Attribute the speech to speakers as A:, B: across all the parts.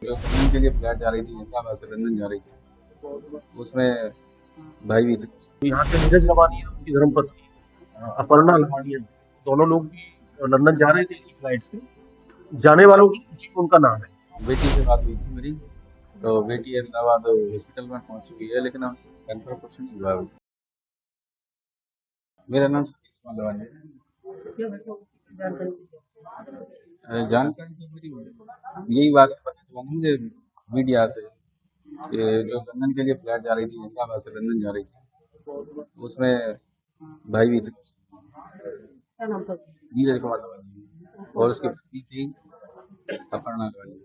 A: जो घूमने के लिए फ्लैट जा रही थी इलाहाबाद से लंदन जा रही थी, उसमें भाई भी थे।
B: यहाँ के नीरज लवानिया उनकी धर्मपत्नी अपर्णा लवानिया दोनों लोग भी लंदन जा रहे थे इसी फ्लाइट से। जाने वालों की सूची में उनका नाम है।
A: बेटी से बात हुई थी मेरी, तो बेटी अहमदाबाद हॉस्पिटल में पहुंच चुकी है, लेकिन कंफर्म कुछ नहीं हुआ अभी। मेरा नाम सतीश कुमार लवानिया है। जानकारी तो मेरी यही बात पता चला मुझे मीडिया से कि जो लंदन के लिए फ्लैट जा रही थी इलाहाबाद से लंदन जा रही थी, उसमें भाई भी थे, नीरज कुमार लवानिया और उसकी पत्नी थी अपर्णा लवानिया।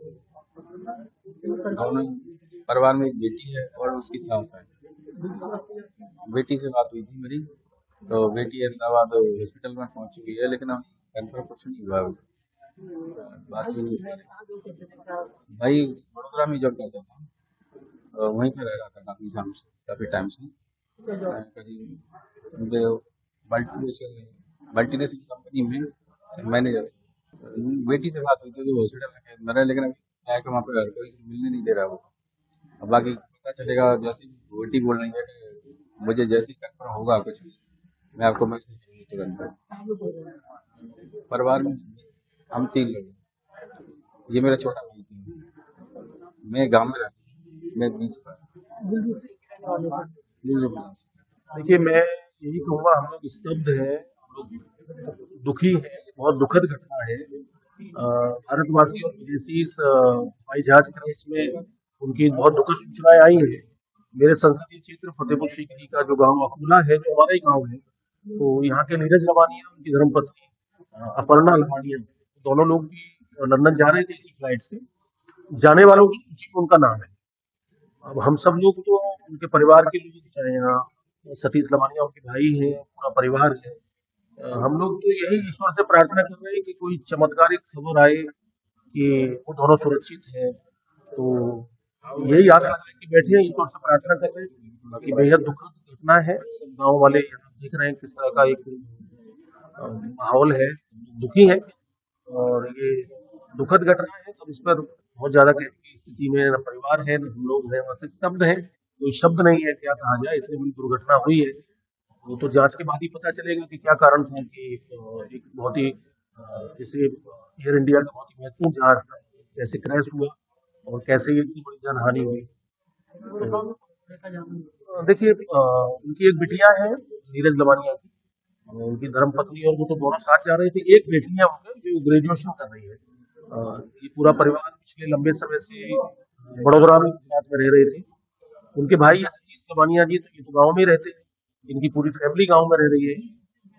A: दोनों परिवार में एक बेटी है और उसकी सास है। बेटी से बात हुई थी मेरी, तो बेटी अहमदाबाद हॉस्पिटल में पहुंच चुकी है, लेकिन कंफर्म कुछ नहीं हुआ अभी। बात ही नहीं हुई। भाई बड़ोदरा में जॉब करता था, वहीं पे रह रहा था काफी टाइम से। करीब मुझे मल्टीनेशनल कंपनी में मैनेजर था। बेटी से बात हुई थी जो हॉस्पिटल में मेरा, लेकिन अभी क्या है कि वहाँ पे कोई मिलने नहीं दे रहा वो। अब बाकी पता चलेगा, जैसे ही बेटी बोल रही है कि मुझे जैसे ही कंफर्म होगा कुछ भी, मैं आपको मैसेज करूँगी तुरंत। परिवार में हम 3 लोग हैं। ये मेरा छोटा भाई थी। मैं गाँव में रहता हूँ, मैं 20 पर
B: देखिए, मैं यही कहूँगा, हम लोग स्तब्ध हैं, हम लोग दुखी हैं। बहुत दुखद घटना है। भारतवासियों की जैसी इस हवाई जहाज क्रैश में उनकी बहुत दुखद सूचनाएं आई हैं। मेरे संसदीय क्षेत्र फतेहपुर सीकरी का जो गांव अकोला है, जो हमारा ही गांव है, तो यहाँ के नीरज लवानिया उनकी धर्मपत्नी अपर्णा लवानिया दोनों लोग भी लंदन जा रहे थे इसी फ्लाइट से। जाने वालों की सूची में उनका नाम है। अब हम सब लोग तो उनके परिवार के लोग, चाहे यहाँ सतीश लवानिया उनके भाई हैं, पूरा परिवार है, हम लोग तो यही ईश्वर से प्रार्थना कर रहे हैं कि कोई चमत्कारिक खबर आए कि वो दोनों सुरक्षित हैं। तो यही आशा लगा कि बैठे हैं, ईश्वर से प्रार्थना कर रहे हैं। बाकी बेहद दुखद घटना है। सब गांव वाले यहाँ देख रहे हैं किस तरह का एक माहौल है, दुखी है। और ये दुखद घटना है, तो इस पर बहुत ज्यादा कहने की स्थिति में न परिवार है न हम लोग हैं, बस स्तब्ध है। कोई शब्द नहीं है क्या कहा जाए, इतनी बड़ी दुर्घटना हुई है। वो तो जांच के बाद ही पता चलेगा कि क्या कारण था कि एक बहुत ही जैसे एयर इंडिया का बहुत ही महत्वपूर्ण जहाज था, कैसे क्रैश हुआ और कैसे ये इतनी बड़ी जानहानि हुई। तो देखिए, उनकी एक बिटिया है नीरज लवानिया की, उनकी धर्मपत्नी, और वो तो दोनों साथ जा रहे थे। एक बेटी है उनकी जो ग्रेजुएशन कर रही है। ये पूरा परिवार पिछले लंबे समय से बड़ोदरा में गुजरात में रह रहे थे। उनके भाई है सतीश लवानिया जी, तो ये तो गाँव में ही रहते हैं। इनकी पूरी फैमिली गाँव में रह रही है।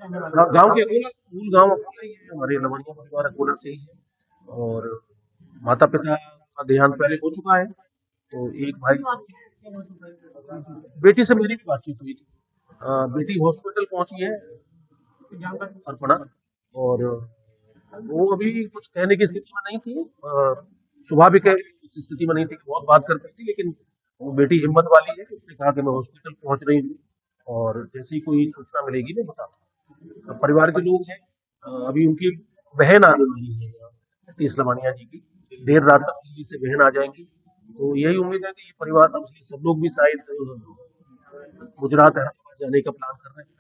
B: हाँ, गाँव के अकोला, मूल गाँव अकोला ही है। हमारे लवानिया परिवार अकोला से ही है। और माता पिता का देहांत पहले हो चुका है। तो एक भाई, बेटी से मेरी भी बातचीत हुई थी। बेटी हॉस्पिटल पहुंची है अर्पणा, और वो अभी कुछ कहने की स्थिति में नहीं थी। स्वाभाविक है, इस स्थिति में नहीं थी कि बहुत बात करती थी, लेकिन वो बेटी हिम्मत वाली है। उसने कहा कि मैं हॉस्पिटल पहुंच रही हूँ और जैसे ही कोई सूचना मिलेगी मैं बताता हूँ। परिवार के लोग हैं, अभी उनकी बहन आने वाली है सतीश लवानिया जी की, देर रात तक दिल्ली से बहन आ जाएंगी। तो यही उम्मीद है कि ये परिवार, सब लोग भी शायद गुजरात हैदराबाद जाने का प्लान कर रहे हैं।